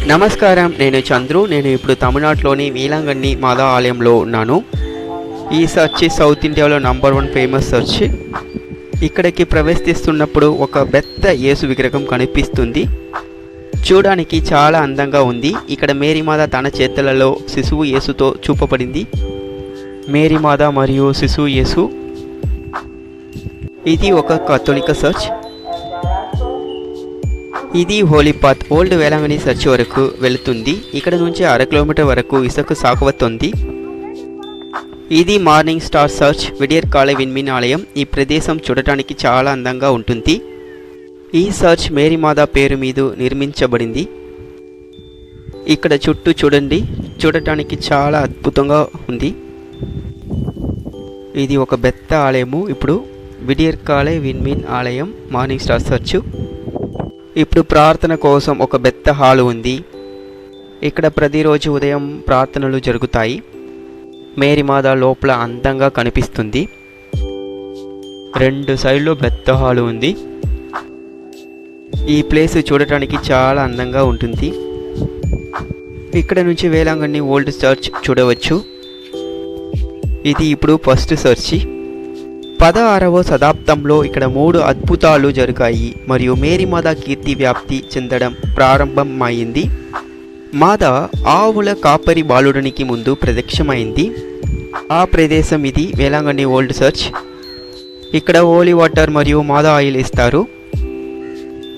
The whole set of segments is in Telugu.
నమస్కారం, నేను చంద్రు. నేను ఇప్పుడు తమిళనాడులోని వేలాంగణి మాదా ఆలయంలో ఉన్నాను. ఈ సర్చ్ సౌత్ ఇండియాలో నంబర్ 1 ఫేమస్ సర్చ్. ఇక్కడికి ప్రవేశిస్తున్నప్పుడు ఒక పెద్ద యేసు విగ్రహం కనిపిస్తుంది. చూడడానికి చాలా అందంగా ఉంది. ఇక్కడ మేరీమాత తన చేతులలో శిశువు యేసుతో చూపబడింది. మేరీమాత మరియు శిశువు యేసు. ఇది ఒక కథోలిక చర్చ్. ఇది Holi path old Velankanni church వరకు వెళుతుంది. ఇక్కడ నుంచి 1/2 కిలోమీటర్ వరకు ఇసుక సాగుతుంది. ఇది మార్నింగ్ స్టార్ చర్చ్, విడియర్ కాళే విన్మిన్ ఆలయం. ఈ ప్రదేశం చూడటానికి చాలా అందంగా ఉంటుంది. ఈ చర్చ్ మేరీమాత పేరు మీద నిర్మించబడింది. ఇక్కడ చుట్టూ చూడండి, చూడటానికి చాలా అద్భుతంగా ఉంది. ఇది ఒక పెద్ద ఆలయము. ఇప్పుడు విడియర్ కాళే విన్మిన్ ఆలయం, మార్నింగ్ స్టార్ చర్చ్. ఇప్పుడు ప్రార్థన కోసం ఒక పెద్ద హాల్ ఉంది. ఇక్కడ ప్రతిరోజు ఉదయం ప్రార్థనలు జరుగుతాయి. మేరీమాత లోపల అందంగా కనిపిస్తుంది. 2 సైడ్లో పెద్ద హాల్ ఉంది. ఈ ప్లేస్ చూడటానికి చాలా అందంగా ఉంటుంది. ఇక్కడ నుంచి వేలాంగణి ఓల్డ్ చర్చ్ చూడవచ్చు. ఇది ఇప్పుడు ఫస్ట్ చర్చి. 16వ శతాబ్దంలో ఇక్కడ 3 అద్భుతాలు జరిగాయి మరియు మేరీమాత కీర్తి వ్యాప్తి చెందడం ప్రారంభమైంది. మాత ఆవుల కాపరి బాలుడానికి ముందు ప్రత్యక్షమైంది. ఆ ప్రదేశం ఇది వేలాంగణి ఓల్డ్ చర్చ్. ఇక్కడ హోలీ వాటర్ మరియు మాత ఆయిల్ ఇస్తారు.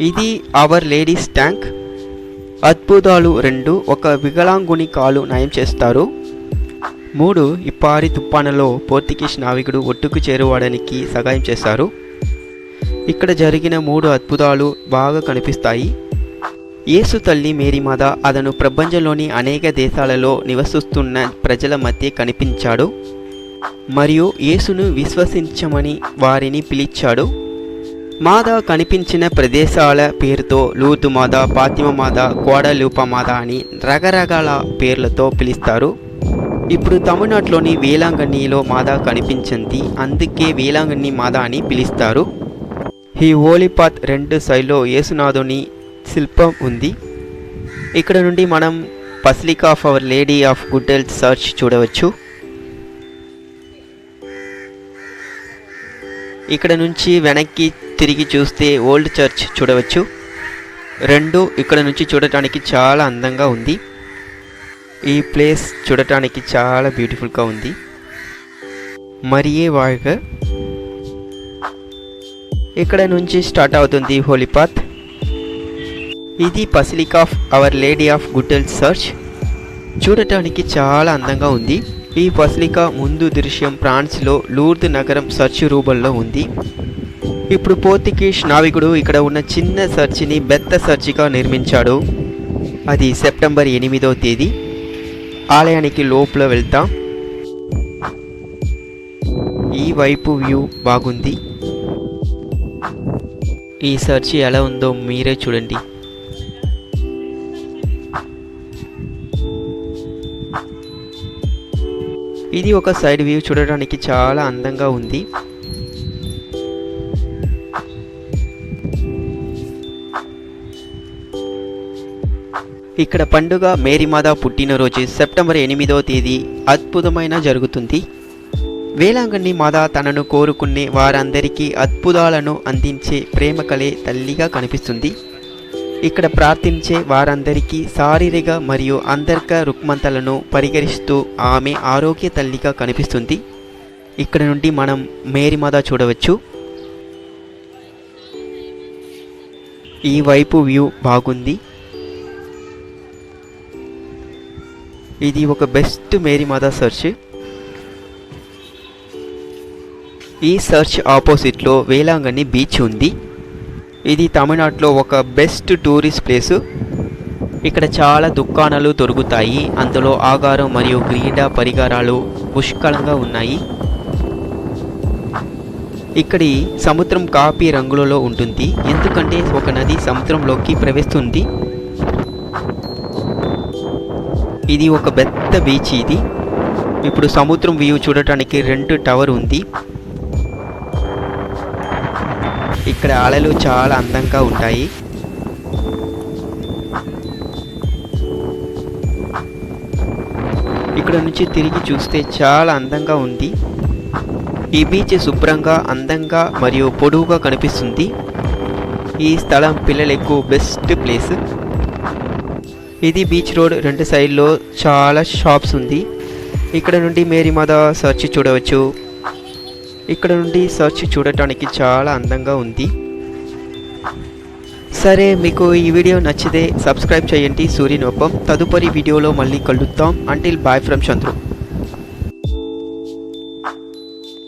ఇది అవర్ లేడీస్ ట్యాంక్. అద్భుతాలు 2, ఒక వికలాంగుని కాలు నయం చేస్తారు. 3, ఇప్పారి తుఫానులో పోర్చుగీస్ నావికుడు ఒట్టుకు చేరువడానికి సహాయం చేశారు. ఇక్కడ జరిగిన 3 అద్భుతాలు బాగా కనిపిస్తాయి. యేసు తల్లి మేరీమాత అతను ప్రపంచంలోని అనేక దేశాలలో నివసిస్తున్న ప్రజల మధ్య కనిపించాడు మరియు యేసును విశ్వసించమని వారిని పిలిచాడు. మాత కనిపించిన ప్రదేశాల పేరుతో లూర్దు మాత, ఫాతిమా మాత, గ్వాడలూపే మాత అని రకరకాల పేర్లతో పిలుస్తారు. ఇప్పుడు తమిళనాడులోని వేలాంగణిలో మాత కనిపించింది, అందుకే వేలాంగణి మాత అని పిలుస్తారు. ఈ హోలీ పాత్ 2 సైడ్లో యేసునాథుని శిల్పం ఉంది. ఇక్కడ నుండి మనం basilica of our lady of good health church చూడవచ్చు. ఇక్కడ నుంచి వెనక్కి తిరిగి చూస్తే ఓల్డ్ చర్చ్ చూడవచ్చు. 2 ఇక్కడ నుంచి చూడటానికి చాలా అందంగా ఉంది. ఈ ప్లేస్ చూడటానికి చాలా బ్యూటిఫుల్గా ఉంది. మరియే వాగ ఇక్కడ నుంచి స్టార్ట్ అవుతుంది హోలీ పాత్. ఇది basilica of our lady of good health church. చూడటానికి చాలా అందంగా ఉంది. ఈ బసిలికా ముందు దృశ్యం ఫ్రాన్స్లో లూర్ద్ నగరం చర్చ్ రూపంలో ఉంది. ఇప్పుడు పోర్చుగీస్ నావికుడు ఇక్కడ ఉన్న చిన్న చర్చిని పెద్ద చర్చిగా నిర్మించాడు. అది సెప్టెంబర్ 8వ తేదీ. ఆలయానికి లోపల వెళ్తాం. ఈ వైపు వ్యూ బాగుంది. ఈ చర్చి ఎలా ఉందో మీరే చూడండి. ఇది ఒక సైడ్ వ్యూ, చూడడానికి చాలా అందంగా ఉంది. ఇక్కడ పండుగ మేరీమాత పుట్టినరోజు సెప్టెంబర్ 8వ తేదీ అద్భుతమైన జరుగుతుంది. వేలాంగణి మాత తనను కోరుకునే వారందరికీ అద్భుతాలను అందించే ప్రేమ కలే తల్లిగా కనిపిస్తుంది. ఇక్కడ ప్రార్థించే వారందరికీ శారీరక మరియు అంతర్గత రుగ్మతలను పరిహరిస్తూ ఆమె ఆరోగ్య తల్లిగా కనిపిస్తుంది. ఇక్కడ నుండి మనం మేరీమాత చూడవచ్చు. ఈ వైపు వ్యూ బాగుంది. ఇది ఒక బెస్ట్ మేరీమాత చర్చ్. ఈ చర్చ్ ఆపోజిట్లో వేలాంగణి బీచ్ ఉంది. ఇది తమిళనాడులో ఒక బెస్ట్ టూరిస్ట్ ప్లేసు. ఇక్కడ చాలా దుకాణాలు దొరుకుతాయి. అందులో ఆహారం మరియు క్రీడా పరికరాలు పుష్కలంగా ఉన్నాయి. ఇక్కడి సముద్రం కాఫీ రంగులలో ఉంటుంది, ఎందుకంటే ఒక నది సముద్రంలోకి ప్రవేశిస్తుంది. ఇది ఒక పెద్ద బీచ్. ఇది ఇప్పుడు సముద్రం వ్యూ చూడటానికి 2 టవర్ ఉంది. ఇక్కడ అలలు చాలా అందంగా ఉంటాయి. ఇక్కడ నుంచి తిరిగి చూస్తే చాలా అందంగా ఉంది. ఈ బీచ్ శుభ్రంగా, అందంగా మరియు పొడవుగా కనిపిస్తుంది. ఈ స్థలం పిల్లలకు బెస్ట్ ప్లేస్. ఇది బీచ్ రోడ్ 2 సైడ్లో చాలా షాప్స్ ఉంది. ఇక్కడ నుండి మేరీమాత చర్చి చూడవచ్చు. ఇక్కడ నుండి చర్చి చూడటానికి చాలా అందంగా ఉంది. సరే, మీకు ఈ వీడియో నచ్చితే సబ్స్క్రైబ్ చేయండి సూర్యనొప్పం. తదుపరి వీడియోలో మళ్ళీ కలుద్దాం. Until bye from Chandru.